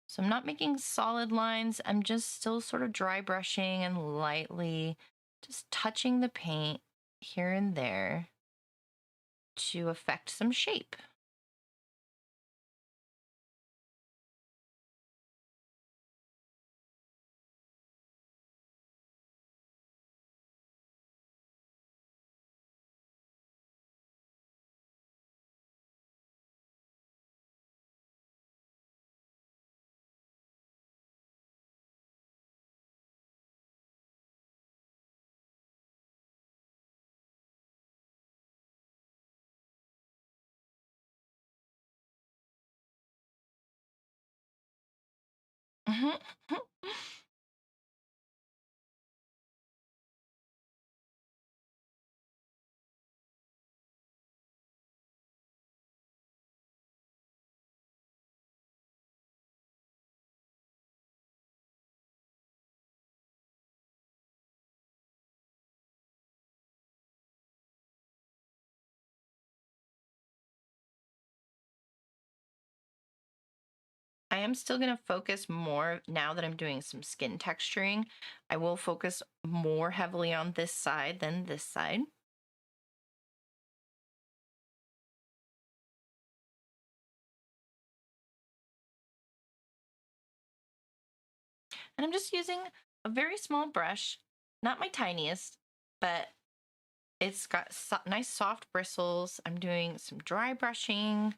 So I'm not making solid lines. I'm just still sort of dry brushing and lightly just touching the paint here and there to affect some shape. I am still going to focus more now that I'm doing some skin texturing. I will focus more heavily on this side than this side. And I'm just using a very small brush, not my tiniest, but it's got nice soft bristles. I'm doing some dry brushing,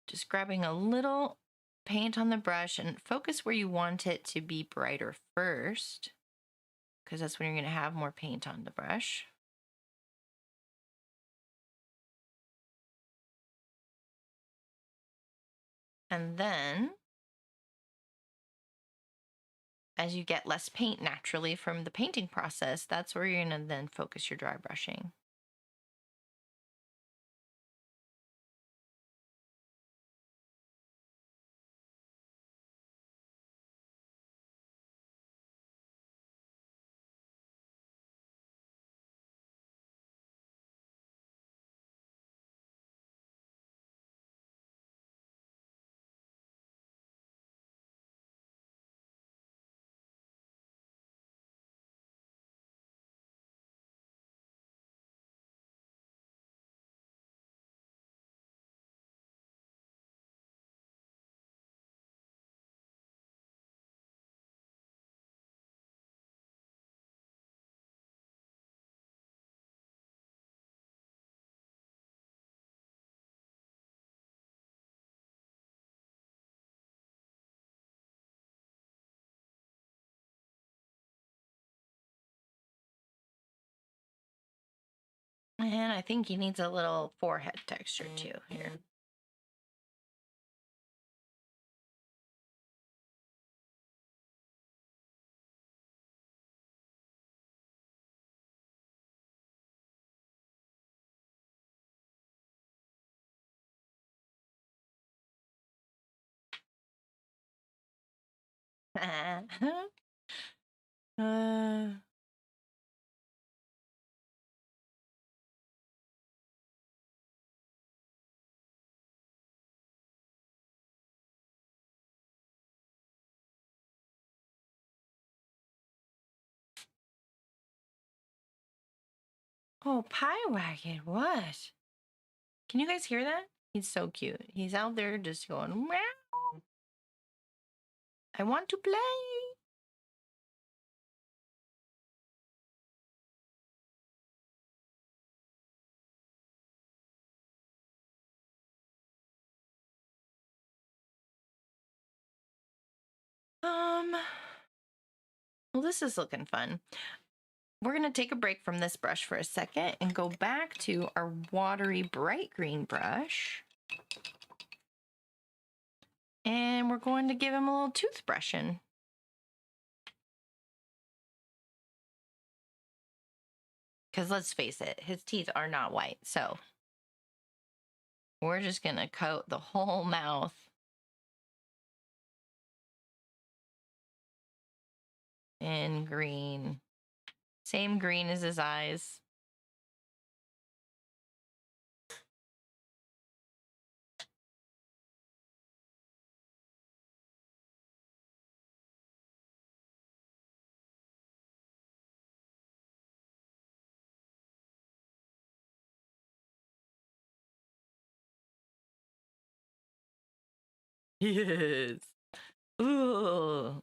just grabbing a little paint on the brush and focus where you want it to be brighter first, because that's when you're going to have more paint on the brush. And then as you get less paint naturally from the painting process, that's where you're going to then focus your dry brushing. And I think he needs a little forehead texture too here. uh, oh, Pie Wagon, what? Can you guys hear that? He's so cute. He's out there just going, meow. I want to play. Well, this is looking fun. We're going to take a break from this brush for a second and go back to our watery bright green brush. And we're going to give him a little toothbrushing. Because let's face it, his teeth are not white. So we're just going to coat the whole mouth. In green. Same green as his eyes. Yes. Ooh.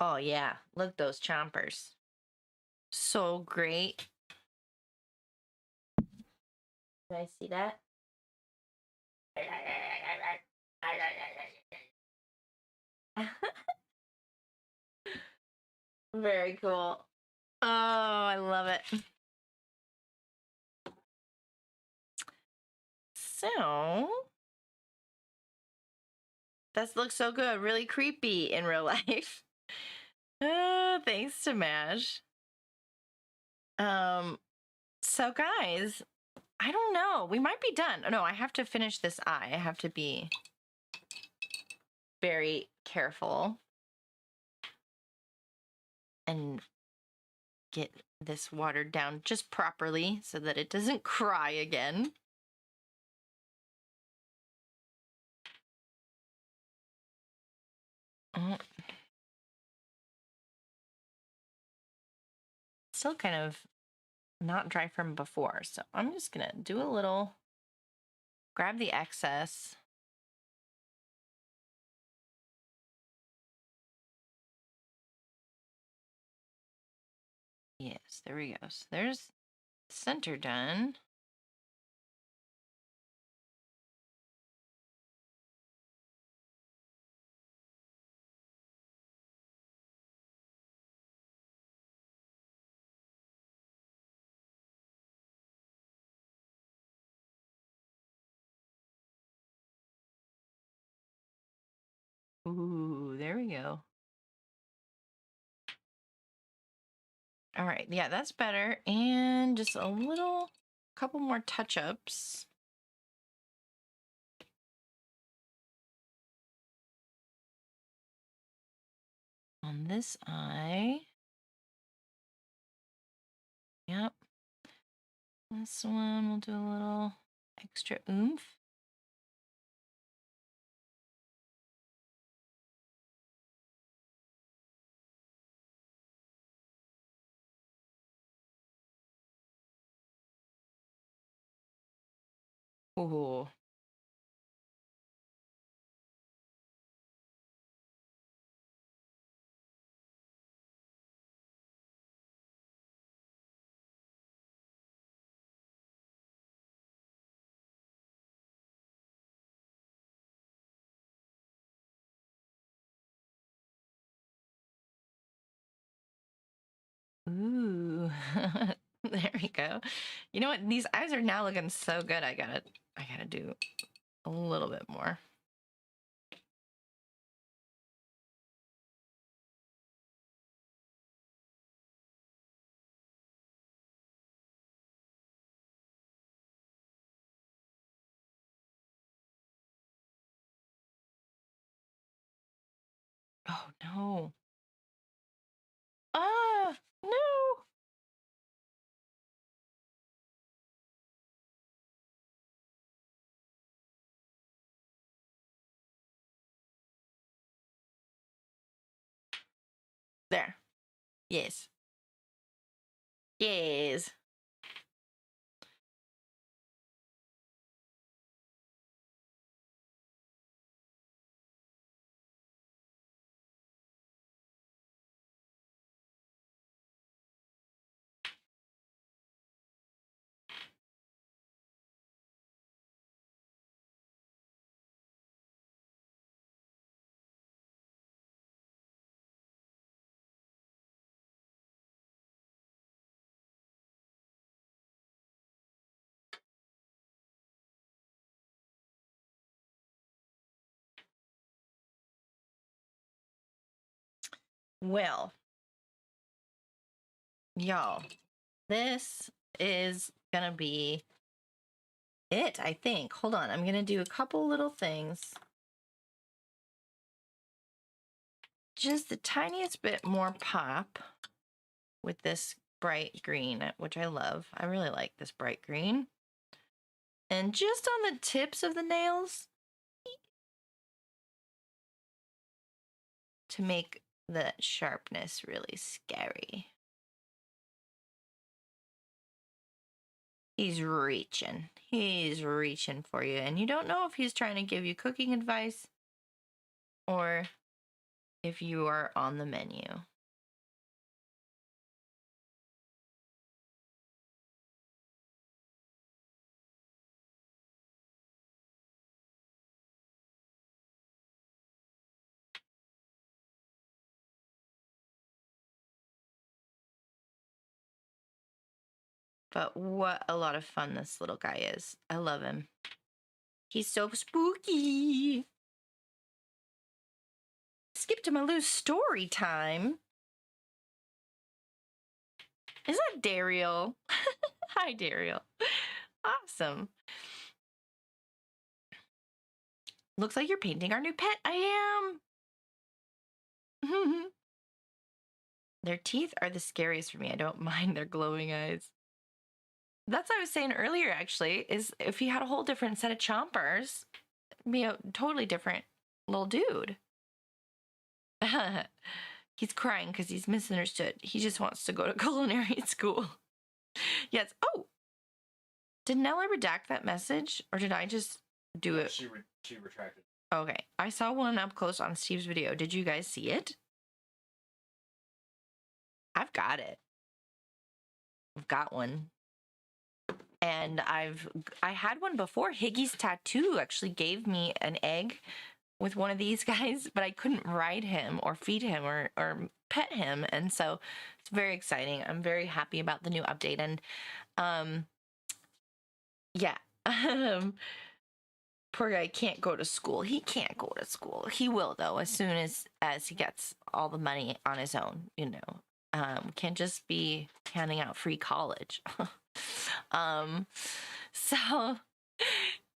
Oh, yeah. Look, those chompers. So great. Can I see that? Very cool. Oh, I love it. So, that looks so good. Really creepy in real life. Thanks to Mash. So guys, I don't know. We might be done. No, I have to finish this eye. I have to be very careful and get this watered down just properly so that it doesn't cry again. Still kind of not dry from before, so I'm just gonna do a little, grab the excess. Yes, there we go. So there's center done. Ooh, there we go. All right, yeah, that's better. And just a little, couple more touch-ups. On this eye. Yep. This one we'll do a little extra oomph. Ooh. Ooh. There we go. You know what? These eyes are now looking so good. I gotta do a little bit more. Oh no. Ah, no. There. Yes. Yes. Well, y'all, this is gonna be it, I think. Hold on, I'm gonna do a couple little things. Just the tiniest bit more pop with this bright green, which I love. I really like this bright green. And just on the tips of the nails to make the sharpness really scary. He's reaching. He's reaching for you. And you don't know if he's trying to give you cooking advice or if you are on the menu. But what a lot of fun this little guy is. I love him. He's so spooky. Skip to my loose story time. Is that Daryl? Hi, Daryl. Awesome. Looks like you're painting our new pet. I am. Their teeth are the scariest for me. I don't mind their glowing eyes. That's what I was saying earlier, actually, is if he had a whole different set of chompers, it'd be a totally different little dude. He's crying because he's misunderstood. He just wants to go to culinary school. Yes. Oh, did Nella redact that message, or did I just do it? She retracted. Okay. I saw one up close on Steve's video. Did you guys see it? I've got it. I've got one. And I had one before. Higgy's Tattoo actually gave me an egg with one of these guys, but I couldn't ride him or feed him or pet him. And so it's very exciting. I'm very happy about the new update. And yeah. Poor guy can't go to school. He can't go to school. He will, though, as soon as he gets all the money on his own, you know. Can't just be handing out free college.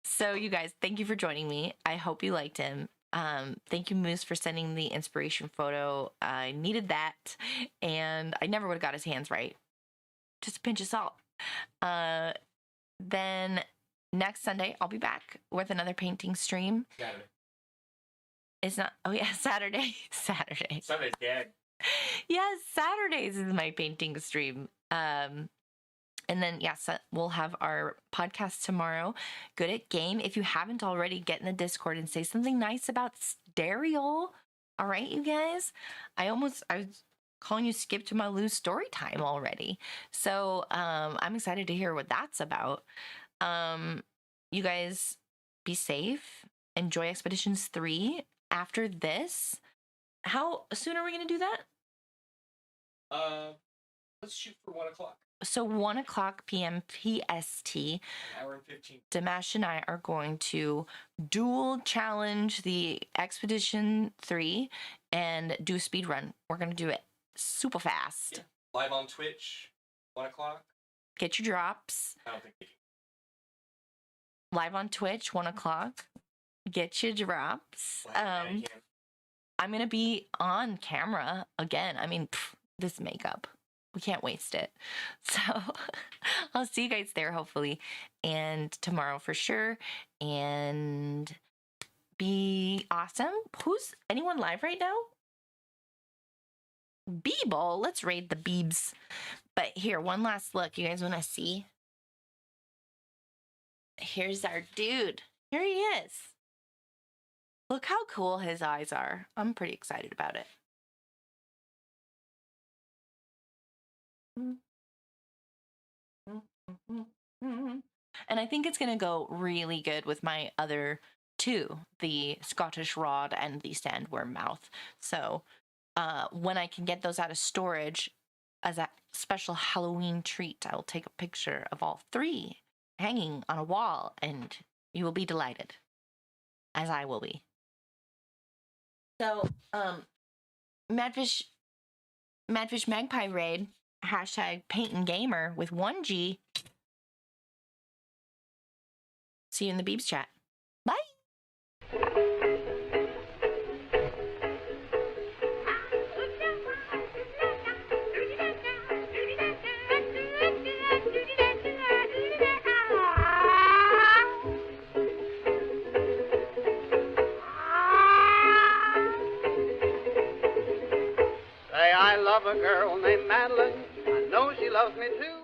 So you guys, thank you for joining me. I hope you liked him. Thank you, Moose, for sending the inspiration photo. I needed that, and I never would have got his hands right. Just a pinch of salt. Then next Sunday, I'll be back with another painting stream. Saturday. It's not, oh yeah, Saturday. Saturday. Sunday's dead. Yes, Saturdays is my painting stream. And then, yes, we'll have our podcast tomorrow. Good at Game. If you haven't already, get in the Discord and say something nice about Daryl. All right, you guys? I was calling you Skip to my loose story time already. So I'm excited to hear what that's about. You guys be safe. Enjoy Expeditions 3. After this, how soon are we going to do that? Let's shoot for 1 o'clock. So 1 o'clock p.m. PST. An hour and 15. Dimash and I are going to dual challenge the Expedition 3 and do a speed run. We're going to do it super fast. Yeah. Live on Twitch, 1 o'clock. Get your drops. I don't think we do. Live on Twitch, 1 o'clock. Get your drops. Again. I'm going to be on camera again. I mean, this makeup. We can't waste it. So I'll see you guys there, hopefully. And tomorrow for sure. And be awesome. Who's anyone live right now? Beeble. Let's raid the Beebs. But here, one last look. You guys want to see? Here's our dude. Here he is. Look how cool his eyes are. I'm pretty excited about it. And I think it's going to go really good with my other two, the Scottish Rod and the Sandworm Mouth. So when I can get those out of storage as a special Halloween treat, I will take a picture of all three hanging on a wall, and you will be delighted, as I will be. So, Madfish Magpie raid, hashtag PaintinGamer with 1G. See you in the Beebs chat. Bye. Say I love a girl named Madeline. I know she loves me too.